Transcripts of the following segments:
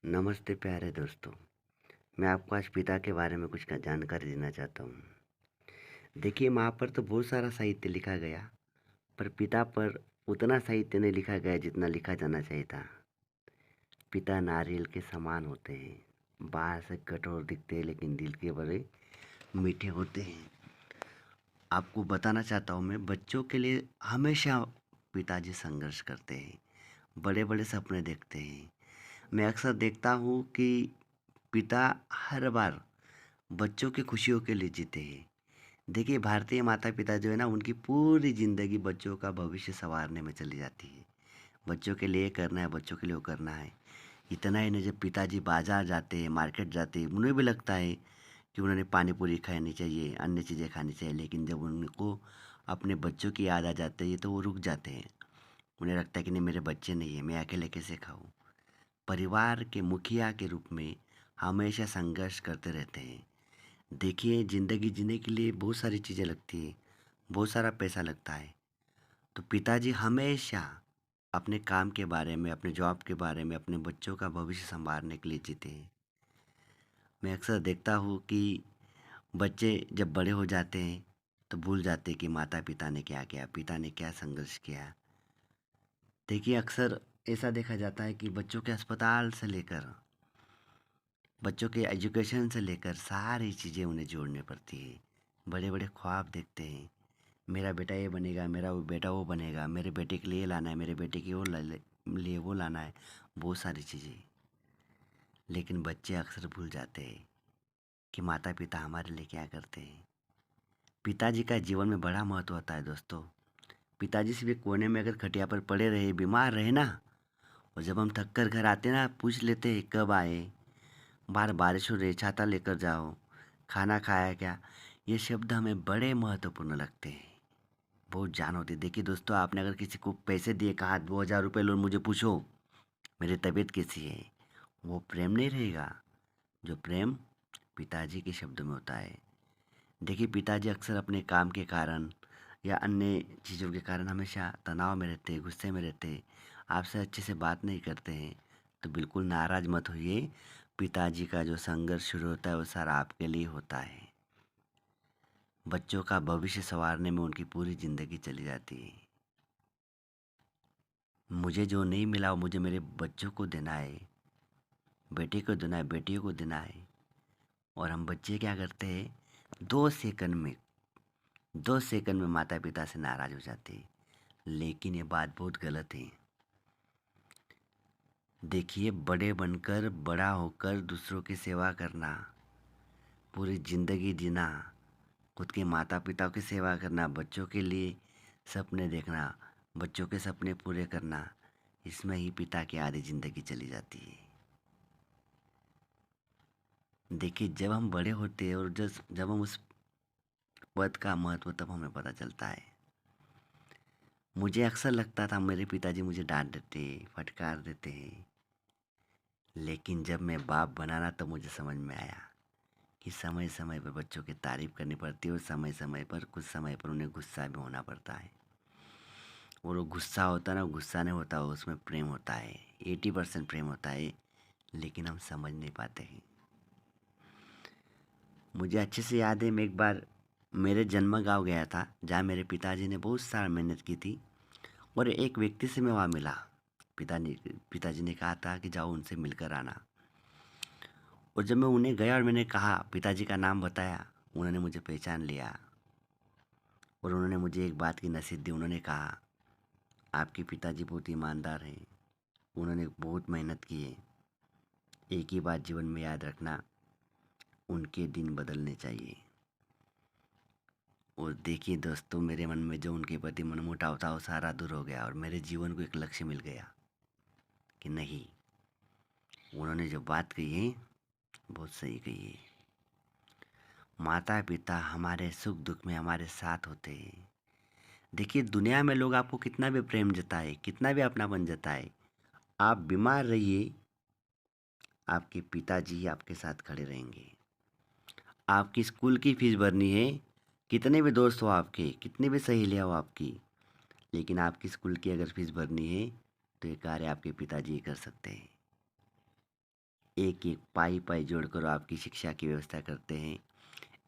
नमस्ते प्यारे दोस्तों। मैं आपको आज पिता के बारे में कुछ जानकारी देना चाहता हूँ। देखिए, माँ पर तो बहुत सारा साहित्य लिखा गया, पर पिता पर उतना साहित्य नहीं लिखा गया जितना लिखा जाना चाहिए था। पिता नारियल के समान होते हैं, बाहर से कठोर दिखते हैं लेकिन दिल के बड़े मीठे होते हैं। आपको बताना चाहता हूँ, मैं बच्चों के लिए हमेशा पिताजी संघर्ष करते हैं, बड़े बड़े सपने देखते हैं। मैं अक्सर देखता हूँ कि पिता हर बार बच्चों की खुशियों के लिए जीते हैं। देखिए, भारतीय माता-पिता जो है ना, उनकी पूरी ज़िंदगी बच्चों का भविष्य सँवारने में चली जाती है। बच्चों के लिए ये करना है, बच्चों के लिए वो करना है। इतना ही नहीं, जब पिताजी बाज़ार जाते हैं, मार्केट जाते हैं, उन्हें भी लगता है कि उन्होंने पानी पूरी खानी चाहिए, अन्य चीज़ें खानी चाहिए, लेकिन जब उनको अपने बच्चों की याद आ जाती है, तो वो रुक जाते हैं। उन्हें लगता है कि नहीं, मेरे बच्चे नहीं हैं, मैं अकेले कैसे खाऊँ? परिवार के मुखिया के रूप में हमेशा संघर्ष करते रहते हैं। देखिए, ज़िंदगी जीने के लिए बहुत सारी चीज़ें लगती हैं, बहुत सारा पैसा लगता है। तो पिताजी हमेशा अपने काम के बारे में, अपने जॉब के बारे में, अपने बच्चों का भविष्य सँवारने के लिए जीते हैं। मैं अक्सर देखता हूँ कि बच्चे जब बड़े हो जाते हैं, तो भूल जाते हैं कि माता-पिता ने क्या किया, पिता ने क्या संघर्ष किया। देखिए, अक्सर ऐसा देखा जाता है कि बच्चों के अस्पताल से लेकर, बच्चों के एजुकेशन से लेकर सारी चीज़ें उन्हें जोड़नी पड़ती है। बड़े-बड़े ख्वाब देखते हैं। मेरा बेटा ये बनेगा, मेरा वो बेटा वो बनेगा, मेरे बेटे के लिए ये लाना है, मेरे बेटे के वो लिए वो लाना है, बहुत सारी चीज़ें। लेकिन बच्चे अक्सर भूल जाते हैं कि माता-पिता हमारे लिए क्या करते हैं। पिताजी का जीवन में बड़ा महत्व होता है दोस्तों। पिताजी सिर्फ़ एक कोने में अगर खटिया पर पड़े रहे, बीमार रहे ना, और जब हम थक कर घर आते ना, पूछ लेते हैं कब आए? बाहर बारिश हो रही है, छाता लेकर जाओ, खाना खाया क्या? ये शब्द हमें बड़े महत्वपूर्ण लगते हैं। बहुत जान होती है। देखिए दोस्तों, आपने अगर किसी को पैसे दिए, कहा 2000 रुपये लो, मुझे पूछो मेरी तबीयत कैसी है, वो प्रेम नहीं रहेगा। जो प्रेम पिताजी के शब्दों में होता है। देखिए, पिताजी अक्सर अपने काम के कारण या अन्य चीज़ों के कारण हमेशा तनाव में रहते हैं, गुस्से में रहते हैं, आपसे अच्छे से बात नहीं करते हैं। तो बिल्कुल नाराज़ मत होइए। पिताजी का जो संघर्ष शुरू होता है, वो सारा आपके लिए होता है। बच्चों का भविष्य सँवारने में उनकी पूरी ज़िंदगी चली जाती है। मुझे जो नहीं मिला वो मुझे मेरे बच्चों को देना है, बेटे को देना है, बेटियों को देना है। और हम बच्चे क्या करते हैं, 2 सेकंड में माता-पिता से नाराज़ हो जाते हैं। लेकिन ये बात बहुत गलत है। देखिए, बड़े बनकर, बड़ा होकर दूसरों की सेवा करना, पूरी ज़िंदगी जीना, खुद के माता-पिता की सेवा करना, बच्चों के लिए सपने देखना, बच्चों के सपने पूरे करना, इसमें ही पिता की आधी ज़िंदगी चली जाती है। देखिए, जब हम बड़े होते हैं और जब हम उस पद का महत्व, तब हमें पता चलता है। मुझे अक्सर लगता था मेरे पिताजी मुझे डाँट देते, फटकार देते हैं। लेकिन जब मैं बाप बना ना, तब मुझे समझ में आया कि समय-समय पर बच्चों की तारीफ़ करनी पड़ती है और समय-समय पर, कुछ समय पर उन्हें गुस्सा भी होना पड़ता है। और वो गुस्सा होता है ना, वो गुस्सा नहीं होता, उसमें प्रेम होता है। 80% प्रेम होता है, लेकिन हम समझ नहीं पाते हैं। मुझे अच्छे से याद है, मैं एक बार मेरे जन्म गाँव गया था, जहाँ मेरे पिताजी ने बहुत सारा मेहनत की थी, और एक व्यक्ति से मैं वहाँ मिला। पिताजी ने कहा था कि जाओ उनसे मिलकर आना। और जब मैं उन्हें गया और मैंने कहा, पिताजी का नाम बताया, उन्होंने मुझे पहचान लिया और उन्होंने मुझे एक बात की नसीहत दी। उन्होंने कहा, आपके पिताजी बहुत ईमानदार हैं, उन्होंने बहुत मेहनत की है। एक ही बात जीवन में याद रखना, उनके दिन बदलने चाहिए। और देखिए दोस्तों, मेरे मन में जो उनके प्रति मनमुटाव था, वो सारा दूर हो गया और मेरे जीवन को एक लक्ष्य मिल गया कि नहीं, उन्होंने जो बात कही है, बहुत सही कही है। माता-पिता हमारे सुख-दुख में हमारे साथ होते हैं। देखिए, दुनिया में लोग आपको कितना भी प्रेम जताए, कितना भी अपनापन जताए, आप बीमार रहिए, आपके पिताजी ही आपके साथ खड़े रहेंगे। आपकी स्कूल की फ़ीस भरनी है, कितने भी दोस्त हो आपके, कितनी भी सहेलियाँ हो आपकी, लेकिन आपकी स्कूल की अगर फ़ीस भरनी है, तो ये कार्य आपके पिताजी ही कर सकते हैं। एक एक पाई पाई जोड़कर वो आपकी शिक्षा की व्यवस्था करते हैं।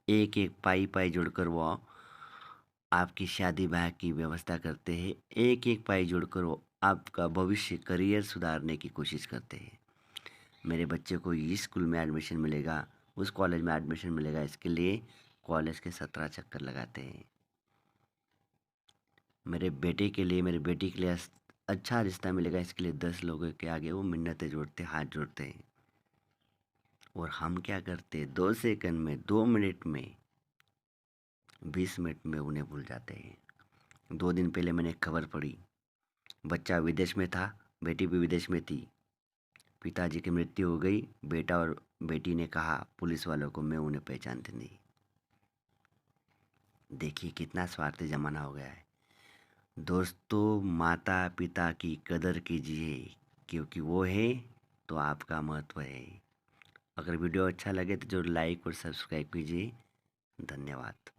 एक एक पाई पाई जोड़कर वो आपकी शादी ब्याह की व्यवस्था करते हैं। एक एक पाई जोड़कर वो आपका भविष्य करियर सुधारने की कोशिश करते हैं। मेरे बच्चे को इस स्कूल में एडमिशन मिलेगा, उस कॉलेज में एडमिशन मिलेगा, इसके लिए कॉलेज के 17 चक्कर लगाते हैं। मेरे बेटे के लिए, मेरी बेटी के लिए अच्छा रिश्ता मिलेगा, इसके लिए 10 लोगों के आगे वो मिन्नतें जोड़ते, हाथ जोड़ते हैं। और हम क्या करते, 2 सेकंड में, 2 मिनट में, 20 मिनट में उन्हें भूल जाते हैं। 2 दिन पहले मैंने एक खबर पढ़ी, बच्चा विदेश में था, बेटी भी विदेश में थी। पिताजी की मृत्यु हो गई, बेटा और बेटी ने कहा पुलिस वालों को मैं उन्हें पहचानती नहीं। देखिए कितना स्वार्थी ज़माना हो गया है। दोस्तों, माता पिता की कदर कीजिए, क्योंकि वो है तो आपका महत्व है। अगर वीडियो अच्छा लगे तो जरूर लाइक और सब्सक्राइब कीजिए। धन्यवाद।